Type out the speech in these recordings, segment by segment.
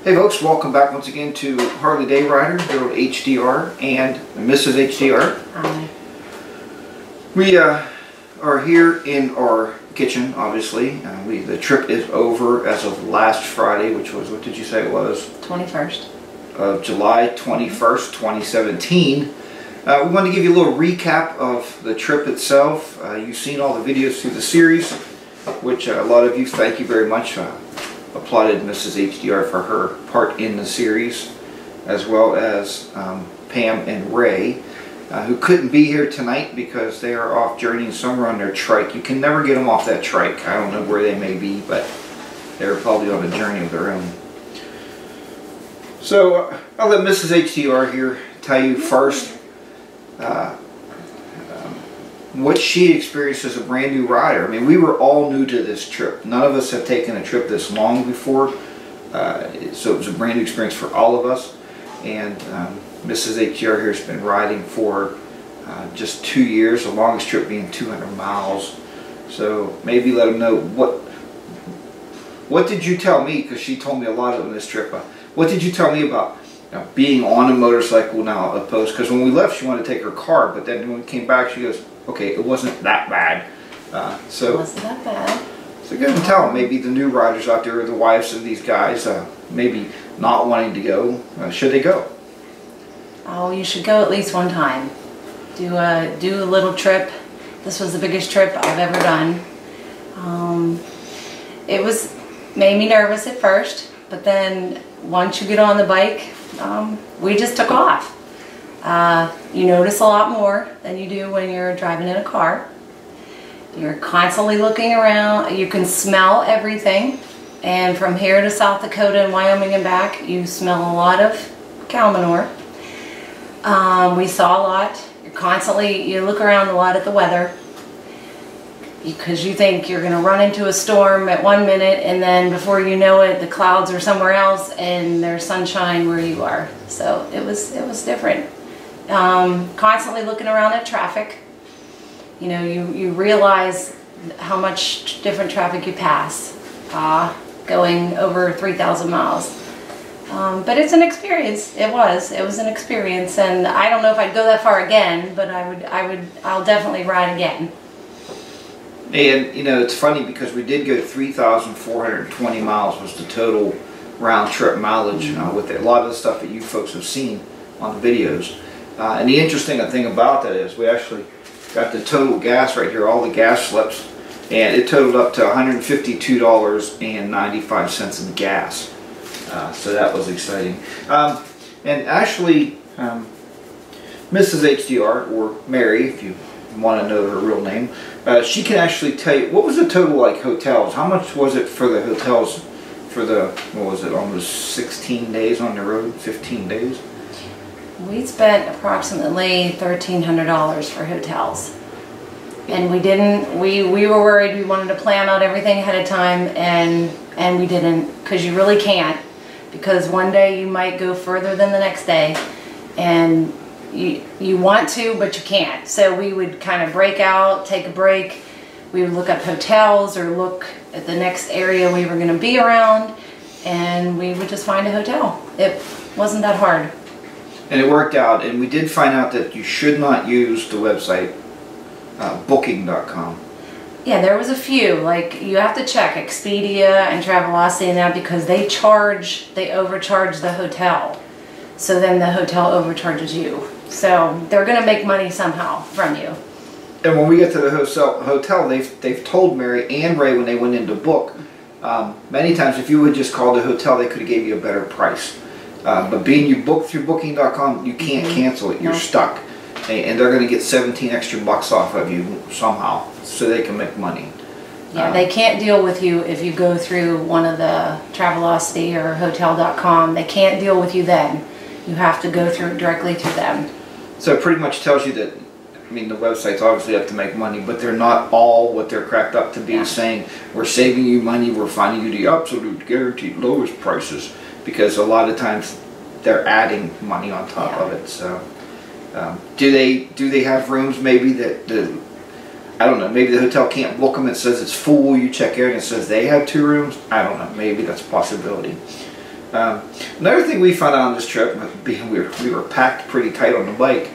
Hey folks, welcome back once again to Harley Day Rider, here with HDR and Mrs. HDR. Hi. We are here in our kitchen, obviously. The trip is over as of last Friday, which was, what did you say it was? 21st. Of July 21st, 2017. We wanted to give you a little recap of the trip itself. You've seen all the videos through the series, which a lot of you, thank you very much. Applauded Mrs. HDR for her part in the series, as well as Pam and Ray, who couldn't be here tonight because they are off journeying somewhere on their trike. You can never get them off that trike. I don't know where they may be, but they're probably on a journey of their own. So I'll let Mrs. HDR here tell you first what she experienced as a brand new rider. I mean, we were all new to this trip. None of us have taken a trip this long before, so it was a brand new experience for all of us. And Mrs. HDR here has been riding for just 2 years, the longest trip being 200 miles. So maybe let them know what did you tell me, because she told me a lot on this trip. What did you tell me about being on a motorcycle now opposed? Because when we left, she wanted to take her car, but then when we came back, she goes, okay, it wasn't that bad. It wasn't that bad. So go and tell them, maybe the new riders out there, the wives of these guys, maybe not wanting to go, should they go? Oh, you should go at least one time. Do a little trip. This was the biggest trip I've ever done. It made me nervous at first, but then once you get on the bike, we just took off. You notice a lot more than you do when you're driving in a car. You're constantly looking around. You can smell everything. And from here to South Dakota and Wyoming and back, you smell a lot of cow manure. We saw a lot. You look around a lot at the weather, because you think you're going to run into a storm at 1 minute, and then before you know it, the clouds are somewhere else and there's sunshine where you are. So it was different. Constantly looking around at traffic. You know, you realize how much different traffic you pass going over 3,000 miles. But it's an experience. It was an experience, and I don't know if I'd go that far again, but I'll definitely ride again. And you know, it's funny because we did go 3,420 miles was the total round trip mileage with a lot of the stuff that you folks have seen on the videos. And the interesting thing about that is we actually got the total gas right here, all the gas slips, and it totaled up to $152.95 in gas. So that was exciting. And actually, Mrs. HDR, or Mary, if you want to know her real name, she can actually tell you, what was the total, like, hotels? How much was it for the hotels for the, what was it, almost 16 days on the road, 15 days? We spent approximately $1,300 for hotels. And we were worried. We wanted to plan out everything ahead of time, and we didn't, because you really can't. Because one day you might go further than the next day, and you want to, but you can't. So we would kind of break out, take a break. We would look up hotels or look at the next area we were going to be around, and we would just find a hotel. It wasn't that hard. And it worked out, and we did find out that you should not use the website booking.com. Yeah, there was a few. Like, you have to check Expedia and Travelocity and that, because they overcharge the hotel. So then the hotel overcharges you. So they're going to make money somehow from you. And when we get to the hotel, they've told Mary and Ray when they went in to book, many times if you would just call the hotel, they could have gave you a better price. But being you book through booking.com, you can't cancel it. You're stuck. And they're going to get 17 extra bucks off of you somehow, so they can make money. Yeah, they can't deal with you if you go through one of the Travelocity or Hotel.com. They can't deal with you then. You have to go directly through them. So it pretty much tells you that, I mean, the websites obviously have to make money, but they're not all what they're cracked up to be, saying we're saving you money, we're finding you the absolute guaranteed lowest prices, because a lot of times they're adding money on top of it. So do they have rooms maybe that I don't know, maybe the hotel can't book them, it says it's full, you check out and it says they have 2 rooms. I don't know, maybe that's a possibility. Another thing we found out on this trip, being we were packed pretty tight on the bike,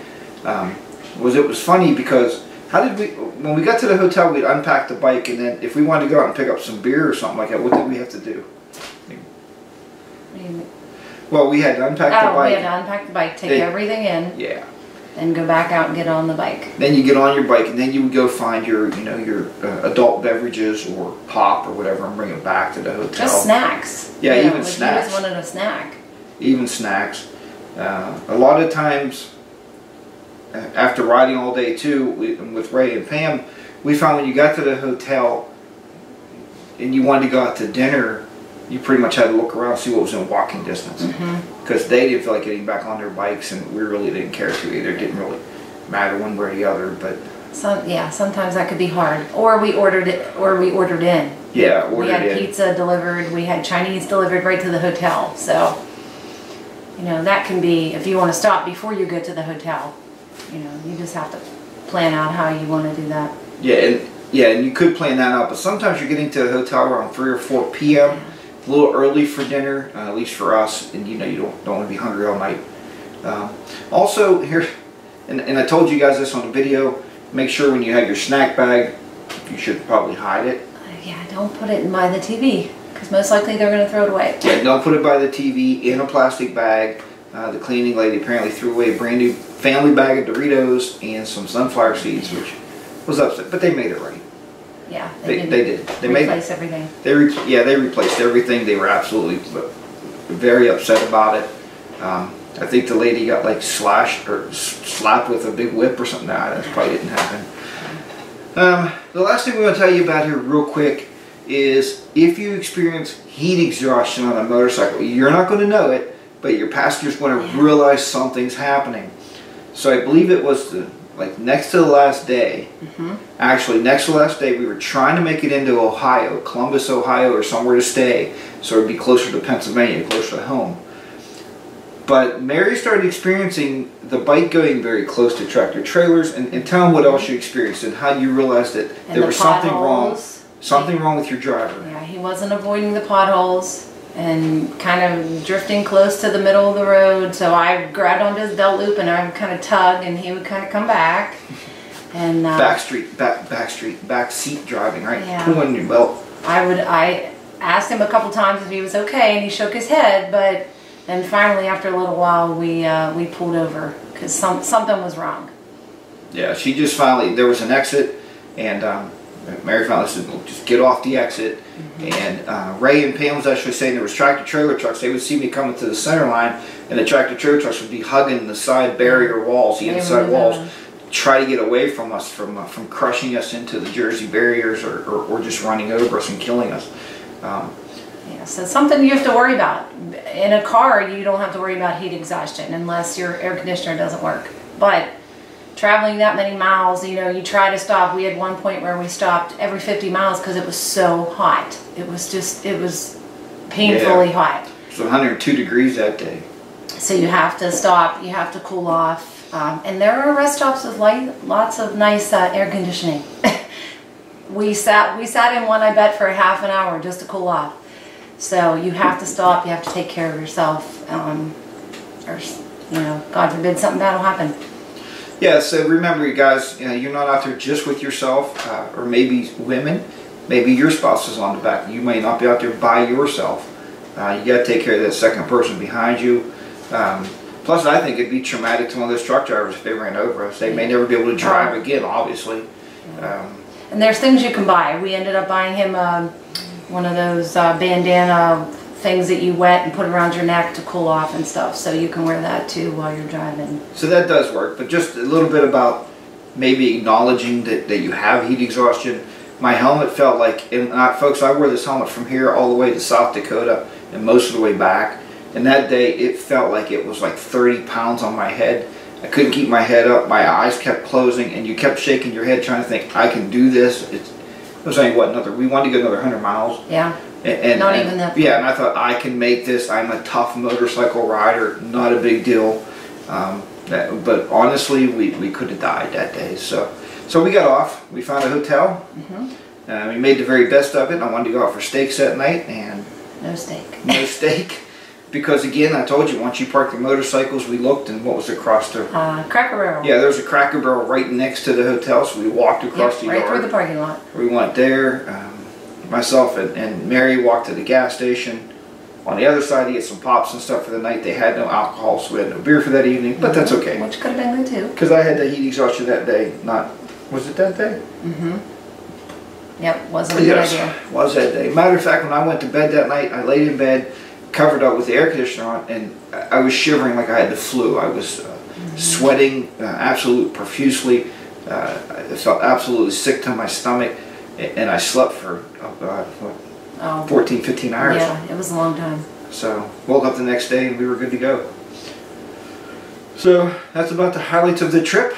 was it was funny because when we got to the hotel, we'd unpack the bike, and then if we wanted to go out and pick up some beer or something like that, what did we have to do? Well, we had to unpack the bike. We had to unpack the bike, take everything in. Yeah. Then go back out and get on the bike. Then you get on your bike, and then you would go find your, your adult beverages or pop or whatever, and bring it back to the hotel. Just snacks. Yeah, even snacks. He just wanted a snack. Even snacks. A lot of times, after riding all day too, with Ray and Pam, we found when you got to the hotel and you wanted to go out to dinner, you pretty much had to look around and see what was in walking distance. Because they didn't feel like getting back on their bikes, and we really didn't care to either. It didn't really matter one way or the other. But sometimes that could be hard. Or we ordered it, or we ordered in. Yeah, ordered in. We had pizza delivered. We had Chinese delivered right to the hotel. So, that can be, if you want to stop before you get to the hotel, you just have to plan out how you want to do that. Yeah, and you could plan that out, but sometimes you're getting to a hotel around 3 or 4 p.m. Yeah. A little early for dinner, at least for us, and you don't want to be hungry all night. Also, here, and I told you guys this on the video, make sure when you have your snack bag, you should probably hide it. Yeah, don't put it by the TV, because most likely they're going to throw it away. Yeah, don't put it by the TV, in a plastic bag. The cleaning lady apparently threw away a brand new family bag of Doritos and some sunflower seeds, which was upset, but they made it right. Yeah, they did. They replaced everything. They replaced everything. They were absolutely very upset about it. I think the lady got like slashed or slapped with a big whip or something. Nah, that probably didn't happen. The last thing we want to tell you about here real quick is if you experience heat exhaustion on a motorcycle, you're not going to know it, but your passenger's going to realize something's happening. So I believe it was next to the last day. Actually, next to the last day, we were trying to make it into Ohio, Columbus, Ohio, or somewhere to stay, so it'd be closer to Pennsylvania, closer to home. But Mary started experiencing the bike going very close to tractor trailers, and tell them what else you experienced and how you realized that there was something wrong with your driver. Yeah, he wasn't avoiding the potholes and kind of drifting close to the middle of the road. So I grabbed onto his belt loop and I would kind of tug, and he would kind of come back. And back seat driving, right? Yeah. Pulling your belt. I asked him a couple times if he was okay, and he shook his head. But then finally, after a little while, we pulled over because something was wrong. Yeah, she just finally, there was an exit, and Mary finally said, well, just get off the exit. And Ray and Pam was actually saying there was tractor trailer trucks. They would see me coming to the center line, and the tractor trailer trucks would be hugging the side barrier walls, the inside walls, try to get away from us, from crushing us into the Jersey barriers or just running over us and killing us. Yeah, so something you have to worry about. In a car, you don't have to worry about heat exhaustion unless your air conditioner doesn't work. But traveling that many miles, you try to stop. We had one point where we stopped every 50 miles because it was so hot. It was painfully hot. It was 102 degrees that day. So you have to stop, you have to cool off. And there are rest stops with lots of nice air conditioning. we sat in one, I bet, for a half an hour just to cool off. So you have to stop, you have to take care of yourself. Or, God forbid something bad will happen. Yeah, so remember, you guys, you're not out there just with yourself, or maybe women. Maybe your spouse is on the back. You may not be out there by yourself. You got to take care of that second person behind you. Plus, I think it'd be traumatic to one of those truck drivers if they ran over us. They may never be able to drive again, obviously. And there's things you can buy. We ended up buying him one of those bandana things that you wet and put around your neck to cool off and stuff, so you can wear that too while you're driving. So that does work, but just a little bit about maybe acknowledging that you have heat exhaustion. My helmet felt like, and folks, I wore this helmet from here all the way to South Dakota and most of the way back, and that day it felt like it was like 30 pounds on my head. I couldn't keep my head up, my eyes kept closing, and you kept shaking your head trying to think, I can do this. It was saying, what, we wanted to go another 100 miles. Yeah. Not even that. Yeah, and I thought, I can make this. I'm a tough motorcycle rider. Not a big deal. But honestly, we could have died that day. So we got off. We found a hotel. We made the very best of it. I wanted to go out for steaks that night, and no steak. No steak. because again, I told you, once you park the motorcycles, we looked, and what was across the... Cracker Barrel. Yeah, there was a Cracker Barrel right next to the hotel, so we walked across the yard. Right through the parking lot. We went there. Myself and Mary walked to the gas station on the other side to get some pops and stuff for the night. They had no alcohol, so we had no beer for that evening, but that's okay. Which could have been good too. Because I had the heat exhaustion that day. Was it that day? Yep, wasn't a good idea. Was that day. Matter of fact, when I went to bed that night, I laid in bed, covered up with the air conditioner on, and I was shivering like I had the flu. I was sweating absolutely profusely. I felt absolutely sick to my stomach, and I slept for, 14, 15 hours. Yeah, it was a long time. So, woke up the next day and we were good to go. So, that's about the highlights of the trip.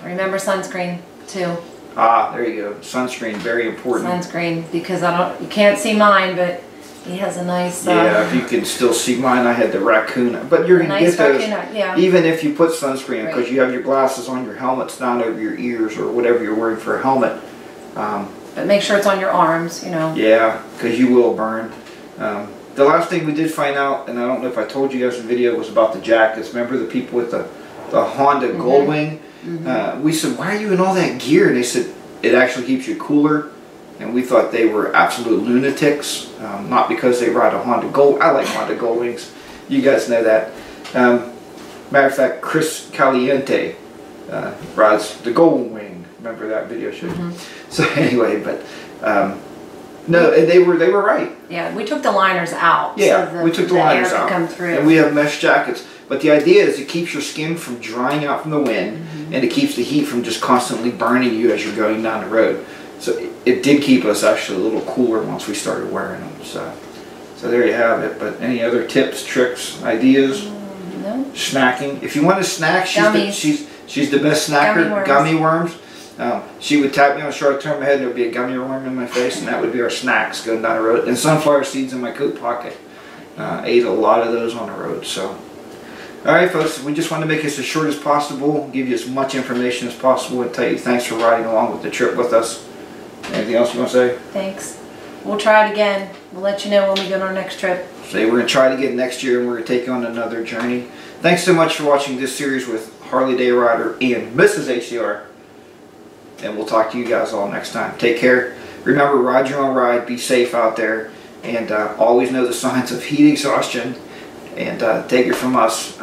Remember sunscreen, too. There you go. Sunscreen, very important. Sunscreen, because you can't see mine, but he has a nice... yeah, if you can still see mine, I had the raccoon. But you're going to get those, yeah. even if you put sunscreen, because you have your glasses on, your helmet's down over your ears, or whatever you're wearing for a helmet. But make sure it's on your arms, you know. Yeah, because you will burn. The last thing we did find out, and I don't know if I told you guys in the video, was about the jackets. Remember the people with the Honda Goldwing? We said, why are you in all that gear? And they said, it actually keeps you cooler. And we thought they were absolute lunatics. Not because they ride a Honda Gold. I like Honda Goldwings. You guys know that. Matter of fact, Chris Caliente rides the Goldwing. Remember that video shoot? So anyway, but no, they were right. Yeah, we took the liners out. Yeah, so we took the liners out. Come through. And we have mesh jackets. But the idea is it keeps your skin from drying out from the wind, and it keeps the heat from just constantly burning you as you're going down the road. So it did keep us actually a little cooler once we started wearing them. So there you have it. But any other tips, tricks, ideas? No. Snacking. If you want a snack, she's the best snacker. Gummy worms. She would tap me on the shoulder, turn my head, and there would be a gummy worm in my face, and that would be our snacks going down the road. And sunflower seeds in my coat pocket. Ate a lot of those on the road. So, all right, folks, we just want to make this as short as possible, give you as much information as possible, and tell you thanks for riding along with the trip with us. Anything else you want to say? Thanks. We'll try it again. We'll let you know when we go on our next trip. Say we're going to try it again next year, and we're going to take you on another journey. Thanks so much for watching this series with Harley Day Rider and Mrs. HDR. And we'll talk to you guys all next time. Take care. Remember, ride your own ride. Be safe out there. And always know the signs of heat exhaustion. And take it from us.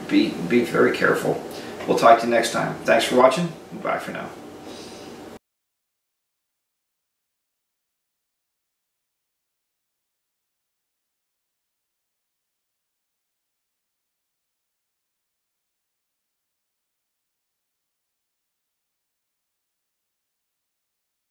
Be very careful. We'll talk to you next time. Thanks for watching. Bye for now.